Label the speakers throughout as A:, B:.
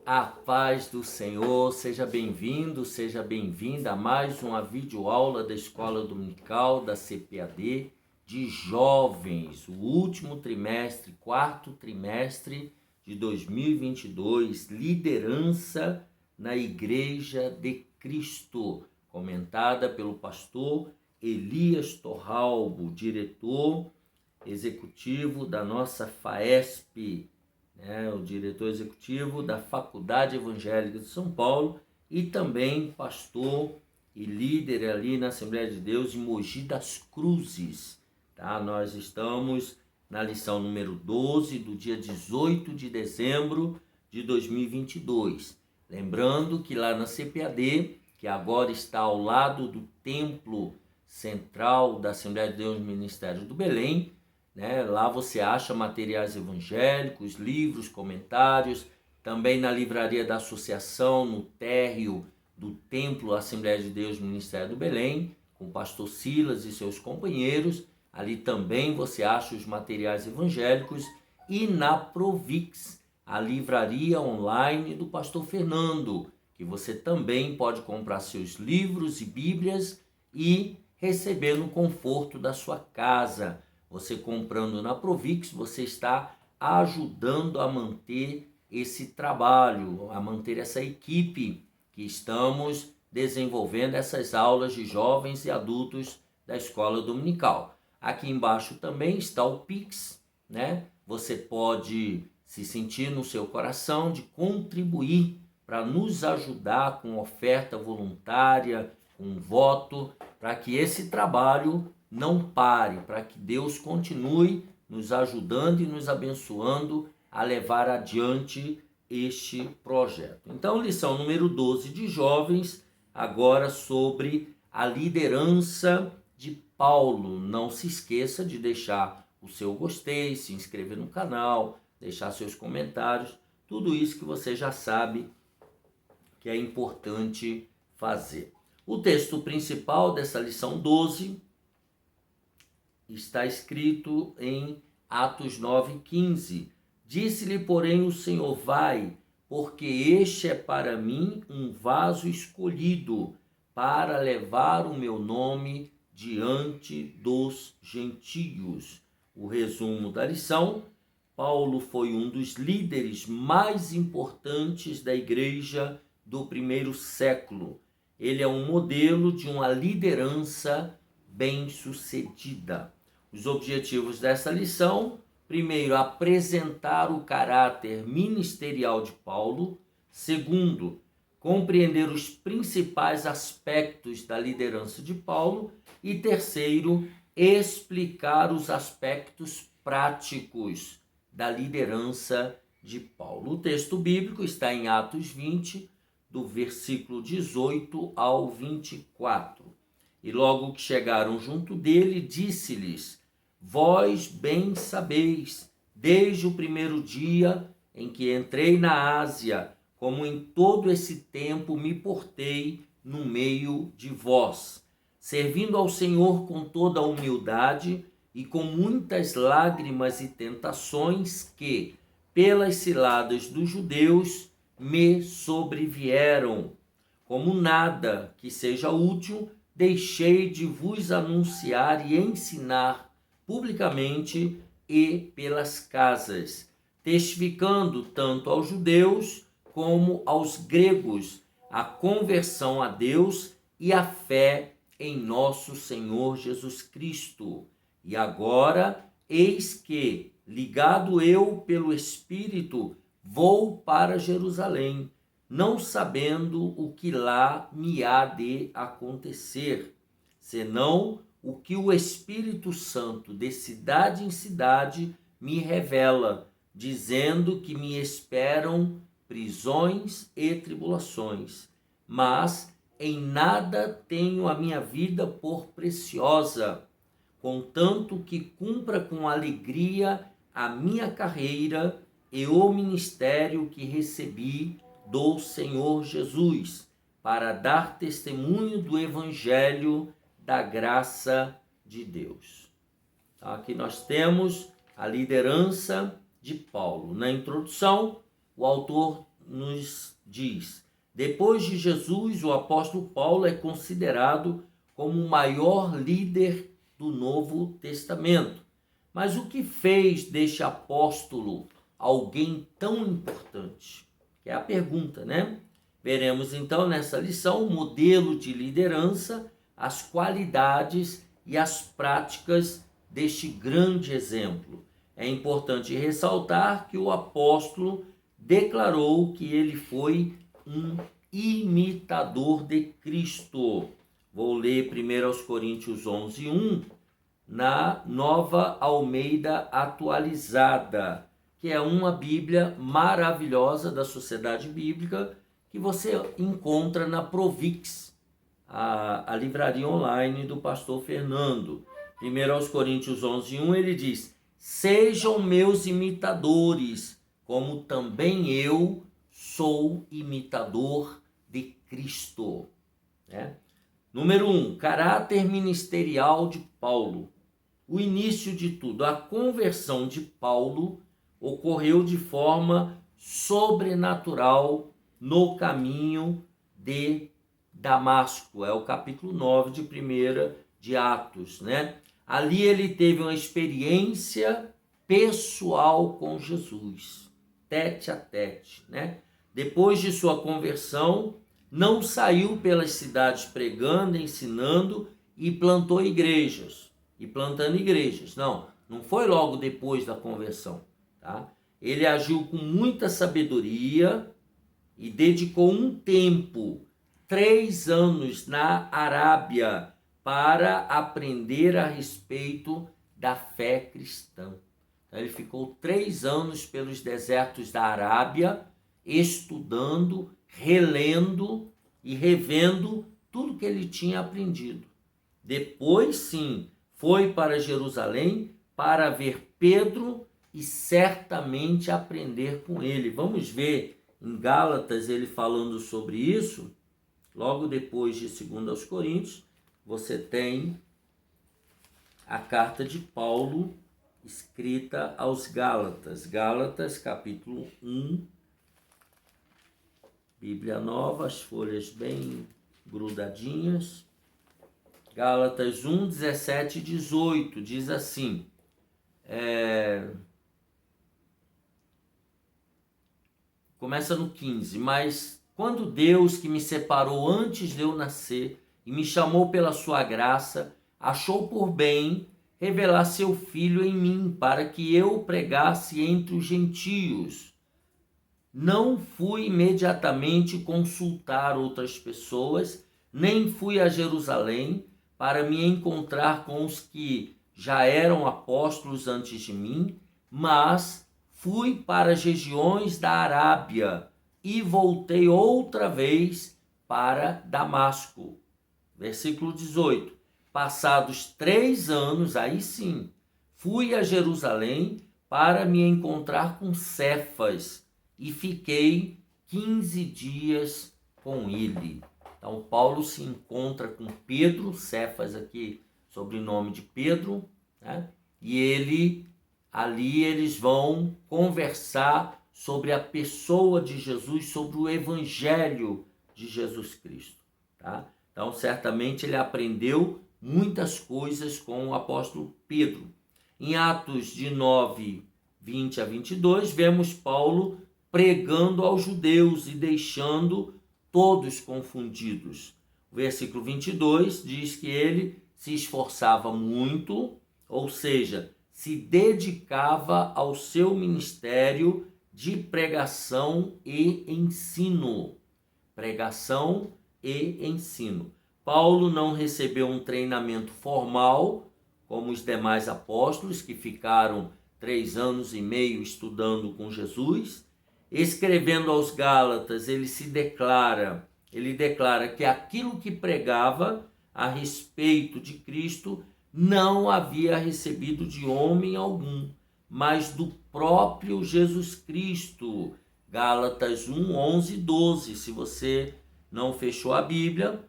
A: A paz do Senhor, seja bem-vindo, seja bem-vinda a mais uma videoaula da Escola Dominical da CPAD de jovens, o último trimestre, quarto trimestre de 2022, liderança na Igreja de Cristo, comentada pelo pastor Elias Torralbo, diretor executivo da nossa FAESP, o diretor executivo da Faculdade Evangélica de São Paulo e também pastor e líder ali na Assembleia de Deus em Mogi das Cruzes. Nós estamos na lição número 12 do dia 18 de dezembro de 2022. Lembrando que lá na CPAD, que agora está ao lado do Templo Central da Assembleia de Deus Ministério do Belém, lá você acha materiais evangélicos, livros, comentários, também na livraria da associação, no térreo do Templo Assembleia de Deus Ministério do Belém, com o pastor Silas e seus companheiros. Ali também você acha os materiais evangélicos, e na Provix, a livraria online do pastor Fernando, que você também pode comprar seus livros e bíblias e receber no conforto da sua casa. Você comprando na Provix, você está ajudando a manter esse trabalho, a manter essa equipe que estamos desenvolvendo essas aulas de jovens e adultos da Escola Dominical. Aqui embaixo também está o Pix, Você pode se sentir no seu coração de contribuir para nos ajudar com oferta voluntária, com voto, para que esse trabalho não pare, para que Deus continue nos ajudando e nos abençoando a levar adiante este projeto. Então, lição número 12 de jovens, agora sobre a liderança de Paulo. Não se esqueça de deixar o seu gostei, se inscrever no canal, deixar seus comentários, tudo isso que você já sabe que é importante fazer. O texto principal dessa lição 12 está escrito em Atos 9:15. Disse-lhe, porém, o Senhor: vai, porque este é para mim um vaso escolhido para levar o meu nome diante dos gentios. O resumo da lição: Paulo foi um dos líderes mais importantes da igreja do primeiro século. Ele é um modelo de uma liderança bem-sucedida. Os objetivos dessa lição: primeiro, apresentar o caráter ministerial de Paulo. Segundo, compreender os principais aspectos da liderança de Paulo. E terceiro, explicar os aspectos práticos da liderança de Paulo. O texto bíblico está em Atos 20, do versículo 18 ao 24. E logo que chegaram junto dele, disse-lhes: vós bem sabeis, desde o primeiro dia em que entrei na Ásia, como em todo esse tempo me portei no meio de vós, servindo ao Senhor com toda a humildade e com muitas lágrimas e tentações que, pelas ciladas dos judeus, me sobrevieram. Como nada que seja útil, deixei de vos anunciar e ensinar publicamente e pelas casas, testificando tanto aos judeus como aos gregos a conversão a Deus e a fé em nosso Senhor Jesus Cristo. E agora, eis que, ligado eu pelo Espírito, vou para Jerusalém, não sabendo o que lá me há de acontecer, senão o que o Espírito Santo de cidade em cidade me revela, dizendo que me esperam prisões e tribulações. Mas em nada tenho a minha vida por preciosa, contanto que cumpra com alegria a minha carreira e o ministério que recebi do Senhor Jesus, para dar testemunho do Evangelho da graça de Deus. Então, aqui nós temos a liderança de Paulo. Na introdução, o autor nos diz: depois de Jesus, o apóstolo Paulo é considerado como o maior líder do Novo Testamento. Mas o que fez deste apóstolo alguém tão importante? Que é a pergunta, né? Veremos então nessa lição o modelo de liderança, as qualidades e as práticas deste grande exemplo. É importante ressaltar que o apóstolo declarou que ele foi um imitador de Cristo. Vou ler 1 Coríntios 11:1 na Nova Almeida Atualizada, que é uma Bíblia maravilhosa da Sociedade Bíblica que você encontra na Provix, a livraria online do pastor Fernando. 1 Coríntios 11:1 ele diz: sejam meus imitadores, como também eu sou imitador de Cristo. Número 1, caráter ministerial de Paulo. O início de tudo, a conversão de Paulo ocorreu de forma sobrenatural no caminho de Damasco. É o capítulo 9 de 1 de Atos, Ali ele teve uma experiência pessoal com Jesus, tete a tete, Depois de sua conversão, não saiu pelas cidades pregando, ensinando e plantando igrejas. Não foi logo depois da conversão, Ele agiu com muita sabedoria e dedicou um tempo, 3 anos na Arábia, para aprender a respeito da fé cristã. Então, ele ficou 3 anos pelos desertos da Arábia, estudando, relendo e revendo tudo que ele tinha aprendido. Depois, sim, foi para Jerusalém para ver Pedro e certamente aprender com ele. Vamos ver em Gálatas ele falando sobre isso. Logo depois de 2 aos Coríntios, você tem a carta de Paulo escrita aos Gálatas. Gálatas, capítulo 1. Bíblia Nova, as folhas bem grudadinhas. Gálatas 1, 17 e 18, diz assim, começa no 15, mas quando Deus, que me separou antes de eu nascer e me chamou pela sua graça, achou por bem revelar seu Filho em mim, para que eu pregasse entre os gentios. Não fui imediatamente consultar outras pessoas, nem fui a Jerusalém para me encontrar com os que já eram apóstolos antes de mim, mas fui para as regiões da Arábia e voltei outra vez para Damasco. Versículo 18. Passados 3 anos, aí sim, fui a Jerusalém para me encontrar com Cefas e fiquei 15 dias com ele. Então, Paulo se encontra com Pedro, Cefas aqui, sobrenome de Pedro, e ali eles vão conversar sobre a pessoa de Jesus, sobre o evangelho de Jesus Cristo. Então, certamente ele aprendeu muitas coisas com o apóstolo Pedro. Em Atos de 9, 20 a 22, vemos Paulo pregando aos judeus e deixando todos confundidos. O versículo 22 diz que ele se esforçava muito, ou seja, se dedicava ao seu ministério de pregação e ensino. Pregação e ensino. Paulo não recebeu um treinamento formal, como os demais apóstolos, que ficaram 3 anos e meio estudando com Jesus. Escrevendo aos Gálatas, ele declara que aquilo que pregava a respeito de Cristo não havia recebido de homem algum, mas do próprio Jesus Cristo. Gálatas 1, 11 e 12, se você não fechou a Bíblia.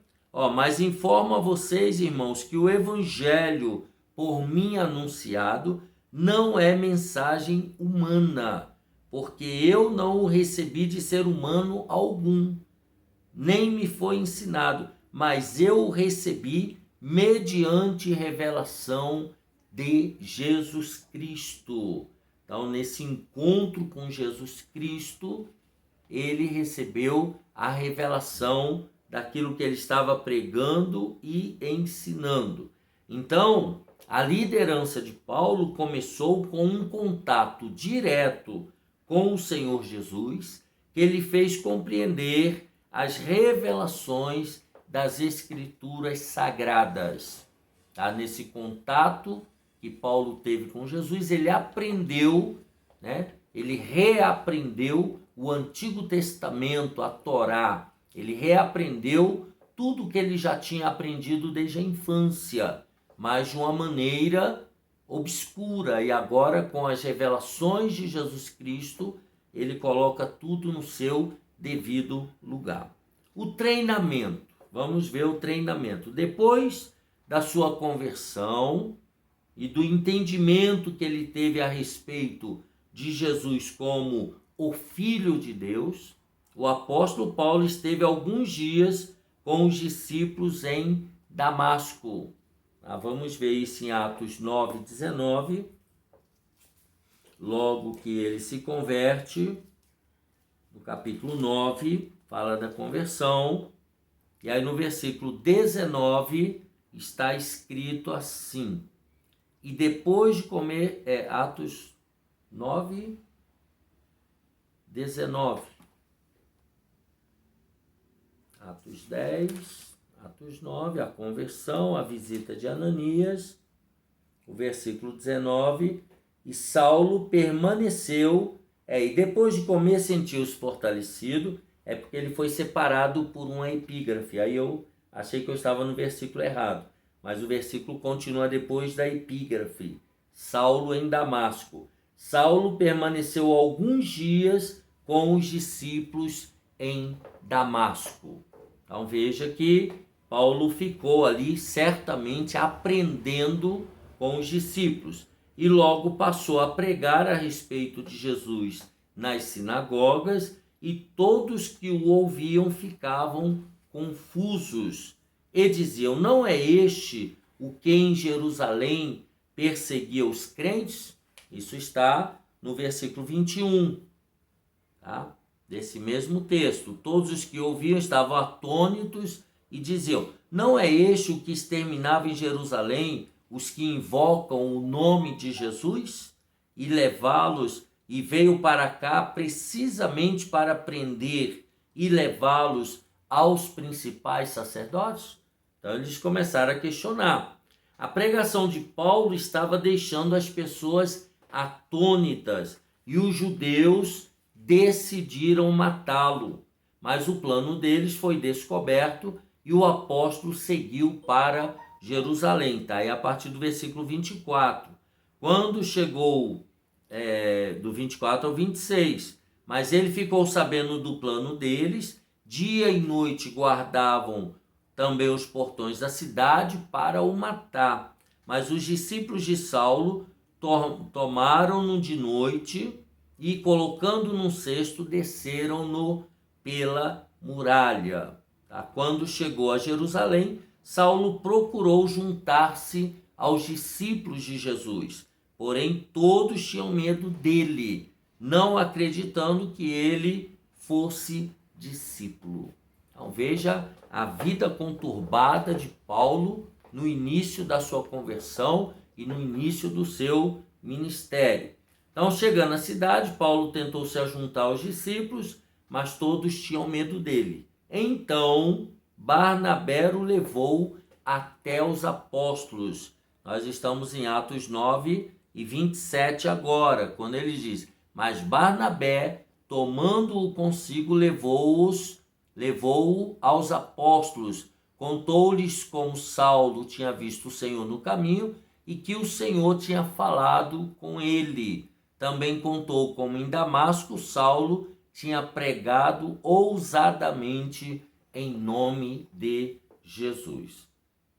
A: Mas informo a vocês, irmãos, que o evangelho por mim anunciado não é mensagem humana, porque eu não o recebi de ser humano algum, nem me foi ensinado, mas eu o recebi mediante revelação de Jesus Cristo. Então, nesse encontro com Jesus Cristo, ele recebeu a revelação daquilo que ele estava pregando e ensinando. Então, a liderança de Paulo começou com um contato direto com o Senhor Jesus, que ele fez compreender as revelações das Escrituras Sagradas. Tá? Nesse contato que Paulo teve com Jesus, ele aprendeu, né? Ele reaprendeu o Antigo Testamento, a Torá. Ele reaprendeu tudo que ele já tinha aprendido desde a infância, mas de uma maneira obscura. E agora, com as revelações de Jesus Cristo, ele coloca tudo no seu devido lugar. O treinamento. Vamos ver o treinamento. Depois da sua conversão e do entendimento que ele teve a respeito de Jesus como o Filho de Deus, o apóstolo Paulo esteve alguns dias com os discípulos em Damasco. Vamos ver isso em Atos 9, 19. Logo que ele se converte, no capítulo 9, fala da conversão. E aí no versículo 19 está escrito assim: e depois de comer, Atos 9, 19. Atos 10, Atos 9, a conversão, a visita de Ananias. O versículo 19, e Saulo permaneceu, e depois de comer sentiu-se fortalecido, porque ele foi separado por uma epígrafe. Aí eu achei que eu estava no versículo errado, mas o versículo continua depois da epígrafe. Saulo em Damasco. Saulo permaneceu alguns dias com os discípulos em Damasco. Então veja que Paulo ficou ali certamente aprendendo com os discípulos e logo passou a pregar a respeito de Jesus nas sinagogas, e todos que o ouviam ficavam confusos e diziam: não é este o que em Jerusalém perseguia os crentes? Isso está no versículo 21, tá? Desse mesmo texto. Todos os que ouviam estavam atônitos e diziam: não é este o que exterminava em Jerusalém os que invocam o nome de Jesus? E levá-los, e veio para cá precisamente para prender e levá-los aos principais sacerdotes? Então eles começaram a questionar. A pregação de Paulo estava deixando as pessoas atônitas e os judeus decidiram matá-lo, mas o plano deles foi descoberto e o apóstolo seguiu para Jerusalém. Tá? E a partir do versículo 24, quando chegou do 24 ao 26, mas ele ficou sabendo do plano deles, dia e noite guardavam também os portões da cidade para o matar. Mas os discípulos de Saulo tomaram-no de noite e, colocando num cesto, desceram-no pela muralha. Tá? Quando chegou a Jerusalém, Saulo procurou juntar-se aos discípulos de Jesus, porém todos tinham medo dele, não acreditando que ele fosse discípulo. Então veja a vida conturbada de Paulo no início da sua conversão e no início do seu ministério. Então, chegando à cidade, Paulo tentou se juntar aos discípulos, mas todos tinham medo dele. Então, Barnabé o levou até os apóstolos. Nós estamos em Atos 9 e 27 agora, quando ele diz: mas Barnabé, tomando-o consigo, levou-o aos apóstolos, contou-lhes como Saulo tinha visto o Senhor no caminho e que o Senhor tinha falado com ele. Também contou como em Damasco Saulo tinha pregado ousadamente em nome de Jesus.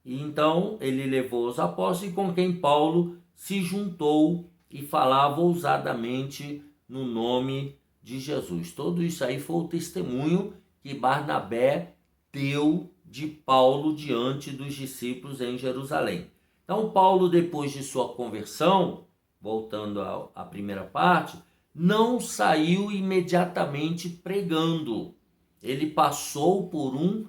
A: E então ele levou os apóstolos, com quem Paulo se juntou e falava ousadamente no nome de Jesus. Tudo isso aí foi o testemunho que Barnabé deu de Paulo diante dos discípulos em Jerusalém. Então, Paulo, depois de sua conversão, voltando à primeira parte, não saiu imediatamente pregando. Ele passou por um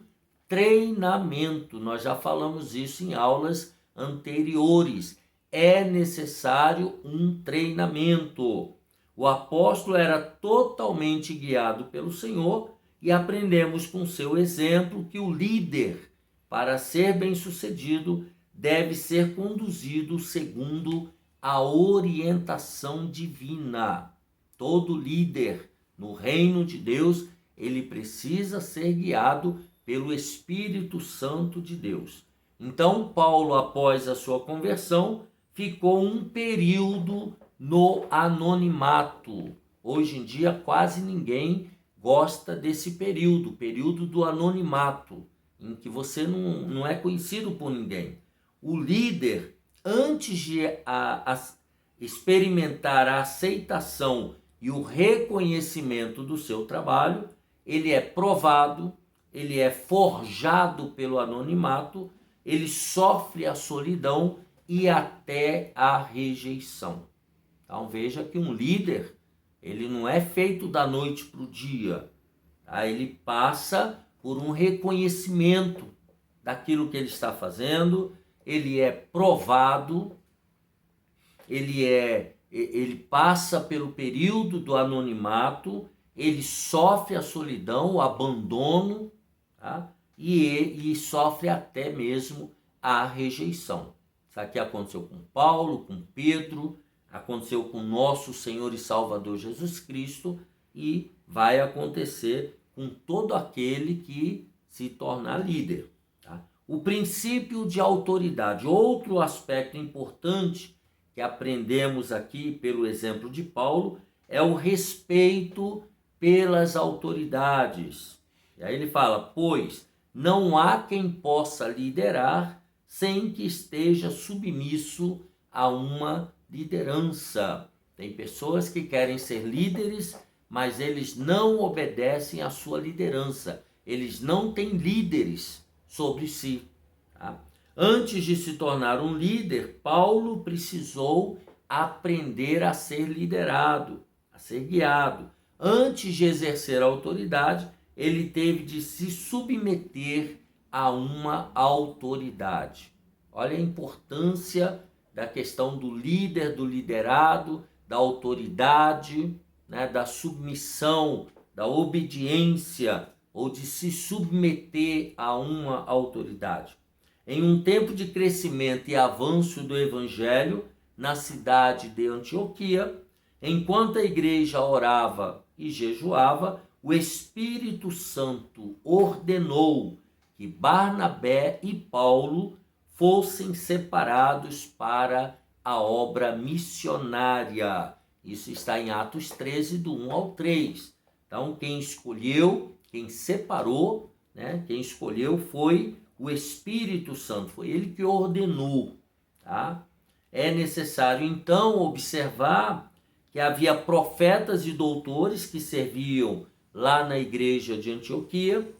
A: treinamento. Nós já falamos isso em aulas anteriores. É necessário um treinamento. O apóstolo era totalmente guiado pelo Senhor e aprendemos com seu exemplo que o líder, para ser bem-sucedido, deve ser conduzido segundo a orientação divina. Todo líder no reino de Deus, ele precisa ser guiado pelo Espírito Santo de Deus. Então, Paulo, após a sua conversão, ficou um período no anonimato. Hoje em dia, quase ninguém gosta desse período do anonimato, em que você não é conhecido por ninguém. O líder, antes de experimentar a aceitação e o reconhecimento do seu trabalho, ele é provado, ele é forjado pelo anonimato, ele sofre a solidão e até a rejeição. Então veja que um líder, ele não é feito da noite para o dia, tá? Ele passa por um reconhecimento daquilo que ele está fazendo, ele é provado, ele passa pelo período do anonimato, ele sofre a solidão, o abandono, tá? E sofre até mesmo a rejeição. Isso aqui aconteceu com Paulo, com Pedro, aconteceu com nosso Senhor e Salvador Jesus Cristo e vai acontecer com todo aquele que se tornar líder. Tá? O princípio de autoridade, outro aspecto importante que aprendemos aqui pelo exemplo de Paulo, é o respeito pelas autoridades. E aí ele fala, pois não há quem possa liderar sem que esteja submisso a uma liderança. Tem pessoas que querem ser líderes, mas eles não obedecem à sua liderança. Eles não têm líderes sobre si. Tá? Antes de se tornar um líder, Paulo precisou aprender a ser liderado, a ser guiado. Antes de exercer a autoridade, ele teve de se submeter a uma autoridade. Olha a importância da questão do líder, do liderado, da autoridade, né, da submissão, da obediência ou de se submeter a uma autoridade. Em um tempo de crescimento e avanço do evangelho na cidade de Antioquia, enquanto a igreja orava e jejuava, o Espírito Santo ordenou que Barnabé e Paulo fossem separados para a obra missionária. Isso está em Atos 13, do 1 ao 3. Então, quem escolheu, quem separou, né, quem escolheu foi o Espírito Santo, foi ele que ordenou. Tá? É necessário, então, observar que havia profetas e doutores que serviam lá na igreja de Antioquia.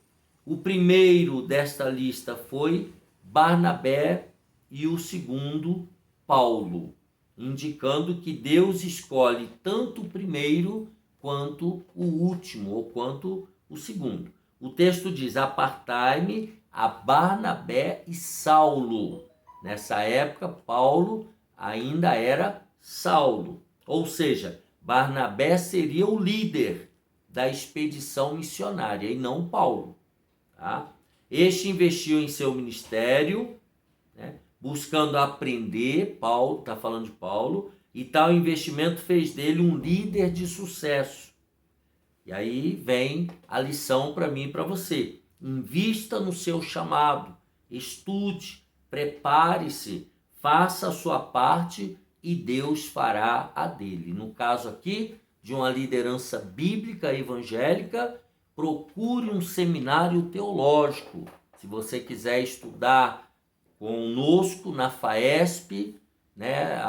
A: O primeiro desta lista foi Barnabé e o segundo, Paulo, indicando que Deus escolhe tanto o primeiro quanto o último, ou quanto o segundo. O texto diz, apartai-me a Barnabé e Saulo. Nessa época, Paulo ainda era Saulo, ou seja, Barnabé seria o líder da expedição missionária e não Paulo. Tá? Este investiu em seu ministério, né, buscando aprender, Paulo, está falando de Paulo, e tal investimento fez dele um líder de sucesso. E aí vem a lição para mim e para você. Invista no seu chamado, estude, prepare-se, faça a sua parte e Deus fará a dele. No caso aqui, de uma liderança bíblica evangélica, procure um seminário teológico. Se você quiser estudar conosco na FAESP, né,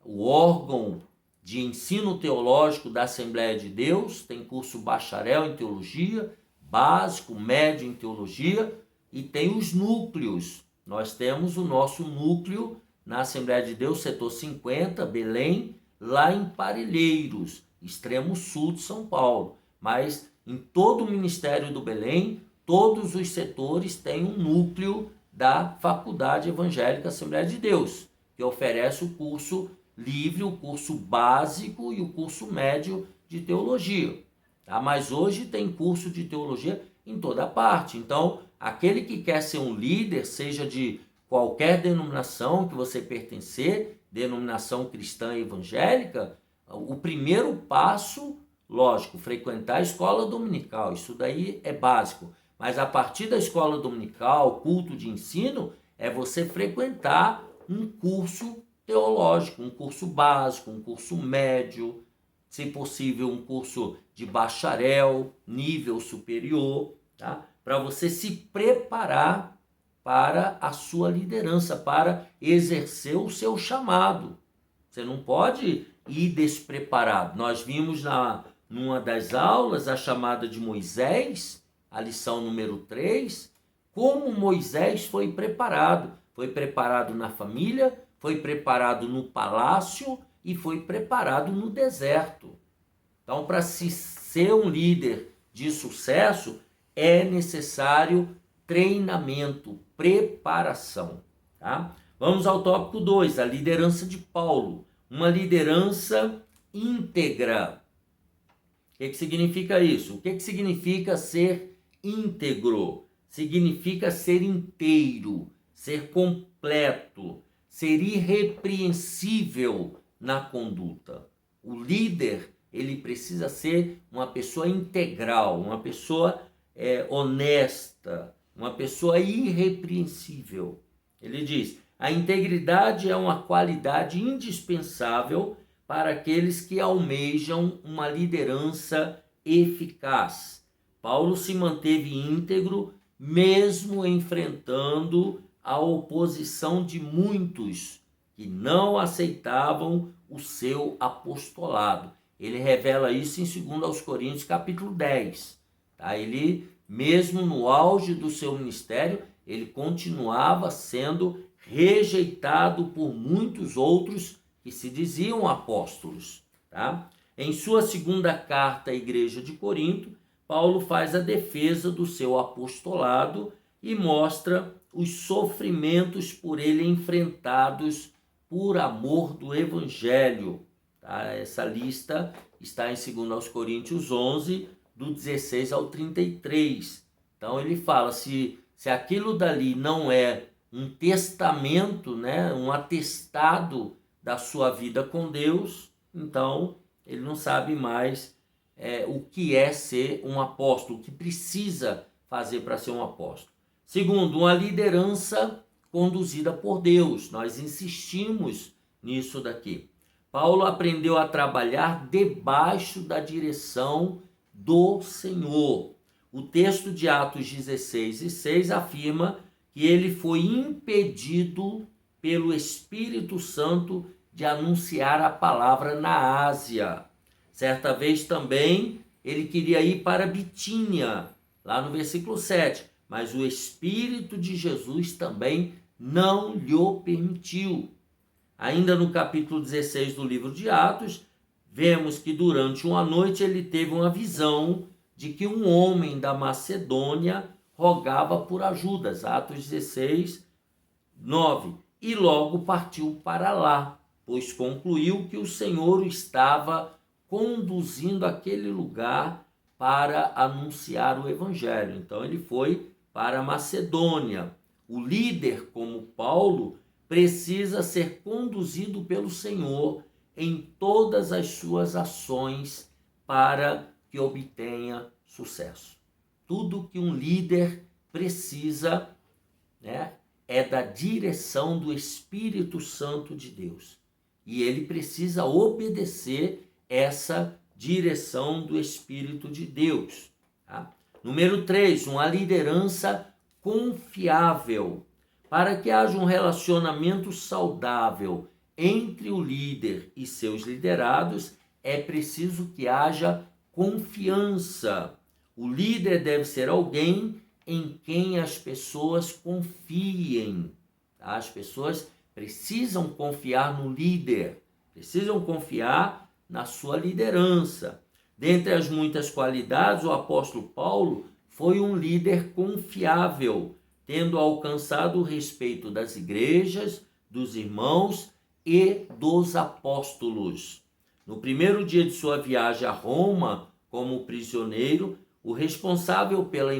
A: o órgão de ensino teológico da Assembleia de Deus, tem curso bacharel em teologia, básico, médio em teologia, e tem os núcleos. Nós temos o nosso núcleo na Assembleia de Deus, setor 50, Belém, lá em Parelheiros, extremo sul de São Paulo. Mas em todo o Ministério do Belém, todos os setores têm um núcleo da Faculdade Evangélica Assembleia de Deus, que oferece o curso livre, o curso básico e o curso médio de teologia. Tá? Mas hoje tem curso de teologia em toda parte. Então, aquele que quer ser um líder, seja de qualquer denominação que você pertencer, denominação cristã evangélica, o primeiro passo, lógico, frequentar a escola dominical, isso daí é básico. Mas a partir da escola dominical, culto de ensino, é você frequentar um curso teológico, um curso básico, um curso médio, se possível um curso de bacharel, nível superior, tá? Para você se preparar para a sua liderança, para exercer o seu chamado. Você não pode ir despreparado. Nós vimos numa das aulas a chamada de Moisés, a lição número 3, como Moisés foi preparado. Foi preparado na família, foi preparado no palácio e foi preparado no deserto. Então, para se ser um líder de sucesso, é necessário treinamento, preparação. Tá? Vamos ao tópico 2, a liderança de Paulo. Uma liderança íntegra. O que significa isso? O que significa ser íntegro? Significa ser inteiro, ser completo, ser irrepreensível na conduta. O líder, ele precisa ser uma pessoa integral, uma pessoa honesta, uma pessoa irrepreensível. Ele diz: a integridade é uma qualidade indispensável para aqueles que almejam uma liderança eficaz. Paulo se manteve íntegro mesmo enfrentando a oposição de muitos que não aceitavam o seu apostolado. Ele revela isso em 2 Coríntios capítulo 10. Tá? Ele, mesmo no auge do seu ministério, ele continuava sendo rejeitado por muitos outros que se diziam apóstolos. Tá? Em sua segunda carta à igreja de Corinto, Paulo faz a defesa do seu apostolado e mostra os sofrimentos por ele enfrentados por amor do evangelho. Tá? Essa lista está em 2 Coríntios 11, do 16 ao 33. Então ele fala, se aquilo dali não é um testamento, né, um atestado da sua vida com Deus, então ele não sabe mais o que é ser um apóstolo, o que precisa fazer para ser um apóstolo. Segundo, uma liderança conduzida por Deus. Nós insistimos nisso daqui. Paulo aprendeu a trabalhar debaixo da direção do Senhor. O texto de Atos 16:6 afirma que ele foi impedido pelo Espírito Santo de anunciar a palavra na Ásia. Certa vez também ele queria ir para Bitínia, lá no versículo 7, mas o Espírito de Jesus também não lhe permitiu. Ainda no capítulo 16 do livro de Atos, vemos que durante uma noite ele teve uma visão de que um homem da Macedônia rogava por ajudas. Atos 16, 9. E logo partiu para lá, pois concluiu que o Senhor estava conduzindo aquele lugar para anunciar o evangelho. Então ele foi para a Macedônia. O líder, como Paulo, precisa ser conduzido pelo Senhor em todas as suas ações para que obtenha sucesso. Tudo que um líder precisa, né, é da direção do Espírito Santo de Deus. E ele precisa obedecer essa direção do Espírito de Deus. Tá? Número 3, uma liderança confiável. Para que haja um relacionamento saudável entre o líder e seus liderados é preciso que haja confiança. O líder deve ser alguém em quem as pessoas confiem. Tá? As pessoas precisam confiar no líder, precisam confiar na sua liderança. Dentre as muitas qualidades, o apóstolo Paulo foi um líder confiável, tendo alcançado o respeito das igrejas, dos irmãos e dos apóstolos. No primeiro dia de sua viagem a Roma, como prisioneiro, o responsável pela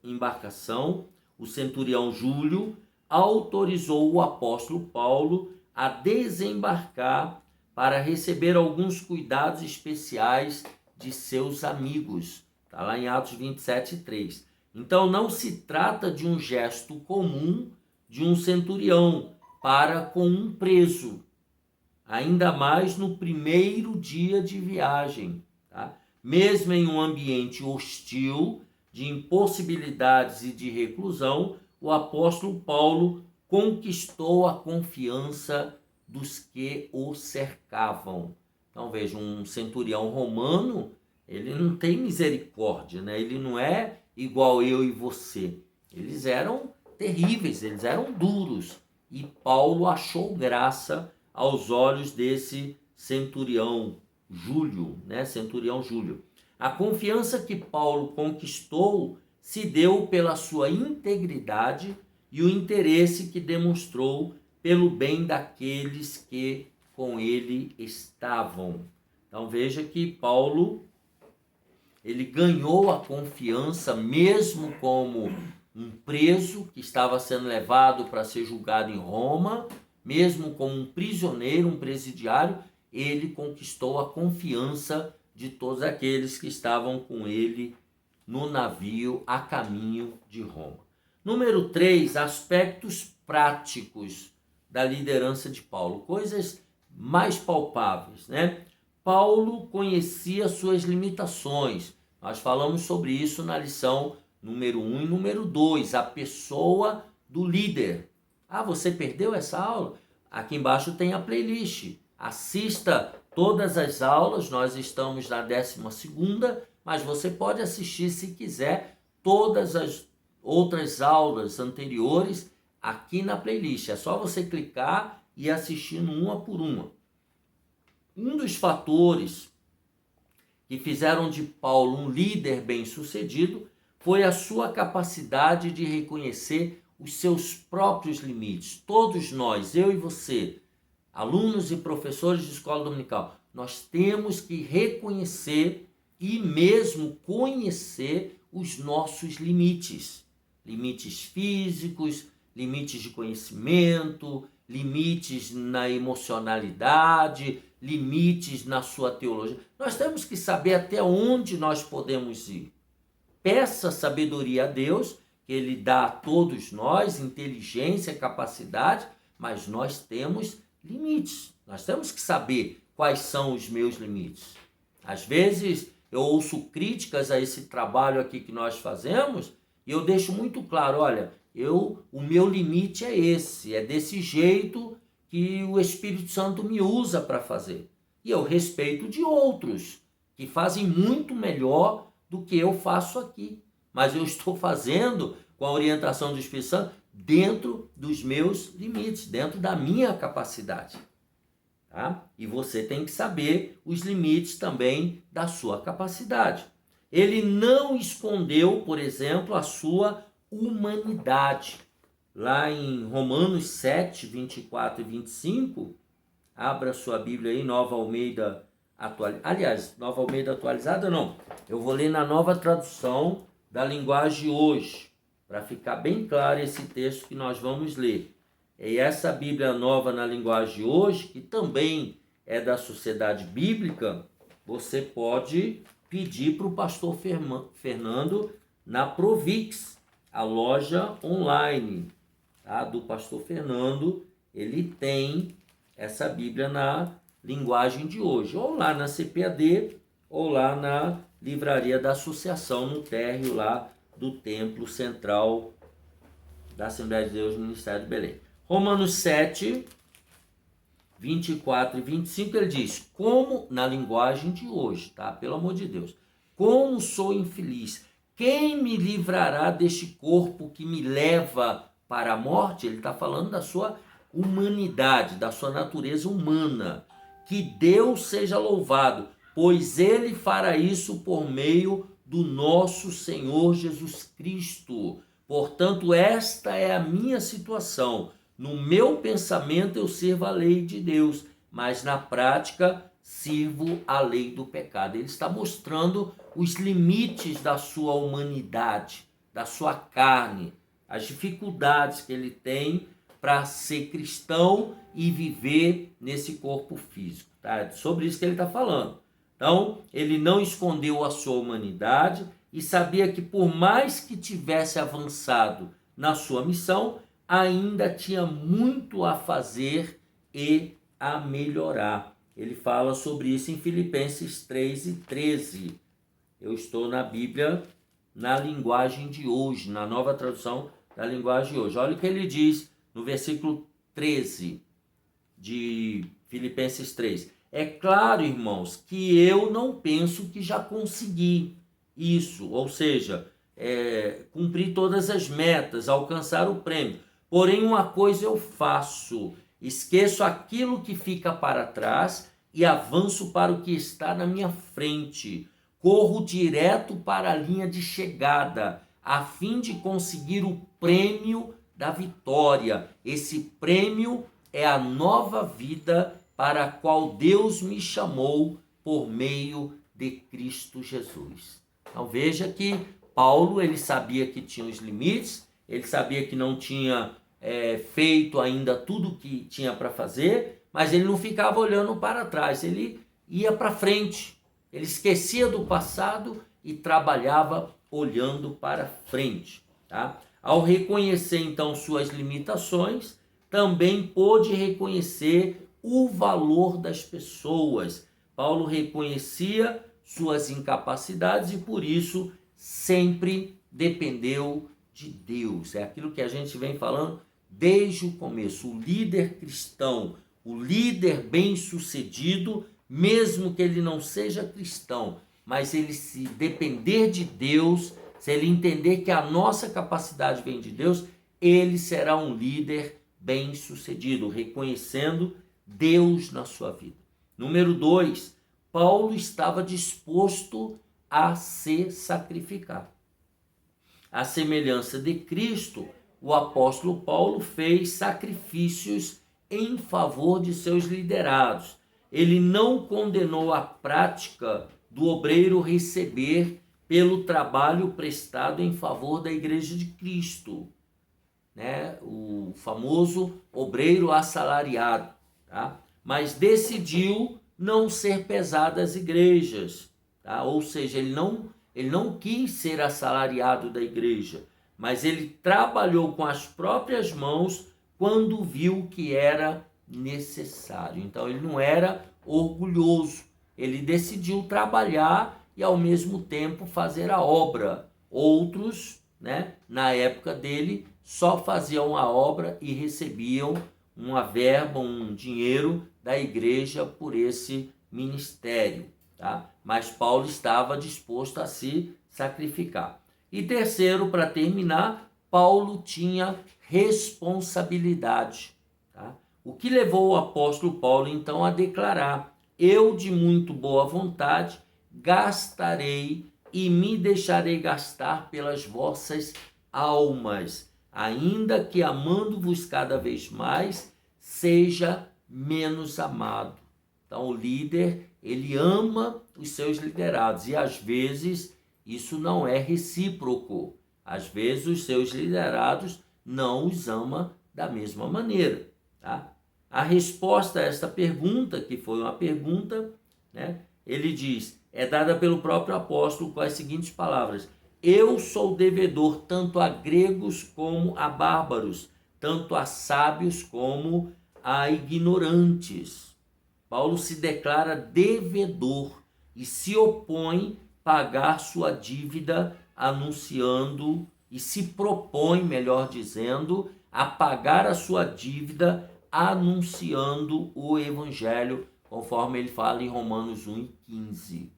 A: embarcação, o centurião Júlio, autorizou o apóstolo Paulo a desembarcar para receber alguns cuidados especiais de seus amigos. Está lá em Atos 27:3. Então não se trata de um gesto comum de um centurião para com um preso, ainda mais no primeiro dia de viagem. Tá? Mesmo em um ambiente hostil, de impossibilidades e de reclusão, o apóstolo Paulo conquistou a confiança dos que o cercavam. Então veja, um centurião romano, ele não tem misericórdia, né? Ele não é igual eu e você. Eles eram terríveis, eles eram duros. E Paulo achou graça aos olhos desse centurião Júlio, né? Centurião Júlio. A confiança que Paulo conquistou se deu pela sua integridade e o interesse que demonstrou pelo bem daqueles que com ele estavam. Então veja que Paulo, ele ganhou a confiança mesmo como um preso que estava sendo levado para ser julgado em Roma, mesmo como um prisioneiro, um presidiário, ele conquistou a confiança de todos aqueles que estavam com ele no navio a caminho de Roma. Número 3, aspectos práticos da liderança de Paulo, coisas mais palpáveis, né? Paulo conhecia suas limitações. Nós falamos sobre isso na lição número 1 e número 2, a pessoa do líder. Ah, você perdeu essa aula? Aqui embaixo tem a playlist. Assista todas as aulas, nós estamos na 12ª, mas você pode assistir, se quiser, todas as outras aulas anteriores aqui na playlist. É só você clicar e assistindo uma por uma. Um dos fatores que fizeram de Paulo um líder bem-sucedido foi a sua capacidade de reconhecer os seus próprios limites. Todos nós, eu e você, alunos e professores de escola dominical, nós temos que reconhecer e mesmo conhecer os nossos limites. Limites físicos, limites de conhecimento, limites na emocionalidade, limites na sua teologia. Nós temos que saber até onde nós podemos ir. Peça sabedoria a Deus, que Ele dá a todos nós, inteligência, capacidade, mas nós temos limites. Nós temos que saber quais são os meus limites. Às vezes eu ouço críticas a esse trabalho aqui que nós fazemos e eu deixo muito claro, olha, o meu limite é esse, é desse jeito que o Espírito Santo me usa para fazer. E eu respeito de outros que fazem muito melhor do que eu faço aqui. Mas eu estou fazendo com a orientação do Espírito Santo dentro dos meus limites, dentro da minha capacidade. Tá? E você tem que saber os limites também da sua capacidade. Ele não escondeu, por exemplo, a sua humanidade. Lá em Romanos 7, 24 e 25, abra sua Bíblia aí, Nova Almeida atualizada. Aliás, Nova Almeida atualizada não. Eu vou ler na nova tradução da linguagem hoje, para ficar bem claro esse texto que nós vamos ler. E essa Bíblia nova na linguagem hoje, que também é da Sociedade Bíblica, você pode pedir para o pastor Fernando na Provix, a loja online, tá? Do pastor Fernando. Ele tem essa Bíblia na linguagem de hoje, ou lá na CPAD, ou lá na livraria da Associação, no térreo lá do Templo Central da Assembleia de Deus no Ministério de Belém. Romanos 7, 24 e 25, ele diz, como, na linguagem de hoje, tá? Pelo amor de Deus, como sou infeliz, quem me livrará deste corpo que me leva para a morte? Ele está falando da sua humanidade, da sua natureza humana. Que Deus seja louvado, pois ele fará isso por meio do nosso Senhor Jesus Cristo. Portanto, esta é a minha situação. No meu pensamento eu sirvo a lei de Deus, mas na prática sirvo a lei do pecado. Ele está mostrando os limites da sua humanidade, da sua carne, as dificuldades que ele tem para ser cristão e viver nesse corpo físico. Tá? É sobre isso que ele está falando. Então, ele não escondeu a sua humanidade e sabia que por mais que tivesse avançado na sua missão, ainda tinha muito a fazer e a melhorar. Ele fala sobre isso em Filipenses 3 e 13. Eu estou na Bíblia, na linguagem de hoje, na nova tradução da linguagem de hoje. Olha o que ele diz no versículo 13 de Filipenses 3. É claro, irmãos, que eu não penso que já consegui isso, ou seja, cumprir todas as metas, alcançar o prêmio. Porém, uma coisa eu faço, esqueço aquilo que fica para trás e avanço para o que está na minha frente. Corro direto para a linha de chegada, a fim de conseguir o prêmio da vitória. Esse prêmio é a nova vida para a qual Deus me chamou por meio de Cristo Jesus. Então veja que Paulo, ele sabia que tinha os limites, ele sabia que não tinha feito ainda tudo o que tinha para fazer, mas ele não ficava olhando para trás, ele ia para frente, ele esquecia do passado e trabalhava olhando para frente. Tá? Ao reconhecer então suas limitações, também pôde reconhecer o valor das pessoas. Paulo reconhecia suas incapacidades e por isso sempre dependeu de Deus. É aquilo que a gente vem falando desde o começo. O líder cristão, o líder bem-sucedido, mesmo que ele não seja cristão, mas ele se depender de Deus, se ele entender que a nossa capacidade vem de Deus, ele será um líder bem-sucedido, reconhecendo Deus na sua vida. Número 2, Paulo estava disposto a se sacrificar. À semelhança de Cristo, o apóstolo Paulo fez sacrifícios em favor de seus liderados. Ele não condenou a prática do obreiro receber pelo trabalho prestado em favor da Igreja de Cristo, né? O famoso obreiro assalariado, tá? Mas decidiu não ser pesado às igrejas, tá? Ou seja, ele não quis ser assalariado da igreja, mas ele trabalhou com as próprias mãos quando viu que era necessário. Então ele não era orgulhoso, ele decidiu trabalhar e ao mesmo tempo fazer a obra. Outros, né, na época dele, só faziam a obra e recebiam uma verba, um dinheiro da igreja por esse ministério, tá? Mas Paulo estava disposto a se sacrificar. E terceiro, para terminar, Paulo tinha responsabilidade, tá? O que levou o apóstolo Paulo então a declarar: eu de muito boa vontade gastarei e me deixarei gastar pelas vossas almas, ainda que amando-vos cada vez mais, seja menos amado. Então o líder, ele ama os seus liderados e às vezes isso não é recíproco. Às vezes os seus liderados não os ama da mesma maneira, tá? A resposta a esta pergunta, que foi uma pergunta, né? Ele diz, é dada pelo próprio apóstolo com as seguintes palavras: eu sou devedor tanto a gregos como a bárbaros, tanto a sábios como a ignorantes. Paulo se declara devedor e se opõe a pagar sua dívida, anunciando, e se propõe, melhor dizendo, a pagar a sua dívida, anunciando o evangelho, conforme ele fala em Romanos 1:15.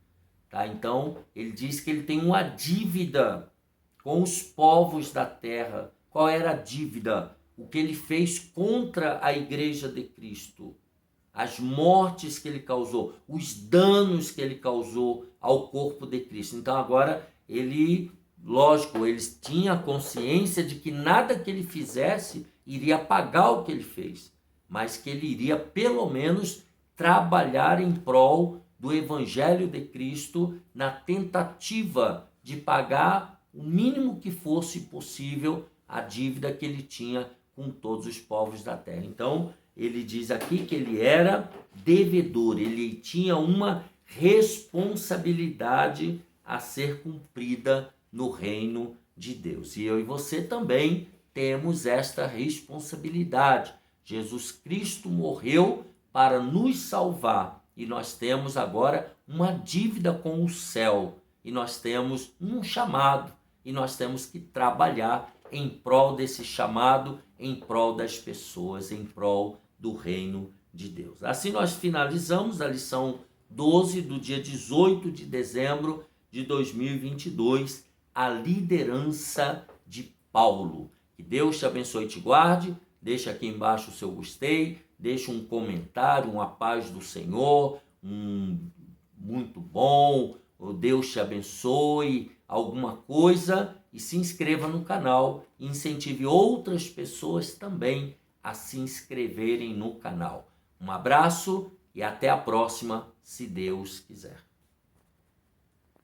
A: Tá? Então, ele diz que ele tem uma dívida com os povos da terra. Qual era a dívida? O que ele fez contra a igreja de Cristo. As mortes que ele causou, os danos que ele causou ao corpo de Cristo. Então agora ele, lógico, ele tinha consciência de que nada que ele fizesse iria pagar o que ele fez, mas que ele iria pelo menos trabalhar em prol do evangelho de Cristo na tentativa de pagar o mínimo que fosse possível a dívida que ele tinha com todos os povos da terra. Então, ele diz aqui que ele era devedor, ele tinha uma responsabilidade a ser cumprida no reino de Deus. E eu e você também temos esta responsabilidade. Jesus Cristo morreu para nos salvar e nós temos agora uma dívida com o céu e nós temos um chamado e nós temos que trabalhar em prol desse chamado, em prol das pessoas, em prol do reino de Deus. Assim nós finalizamos a lição 12 do dia 18 de dezembro de 2022, a liderança de Paulo. Que Deus te abençoe e te guarde. Deixa aqui embaixo o seu gostei, deixa um comentário, uma paz do Senhor, muito bom, Deus te abençoe, alguma coisa, e se inscreva no canal e incentive outras pessoas também a se inscreverem no canal. Um abraço e até a próxima, se Deus quiser.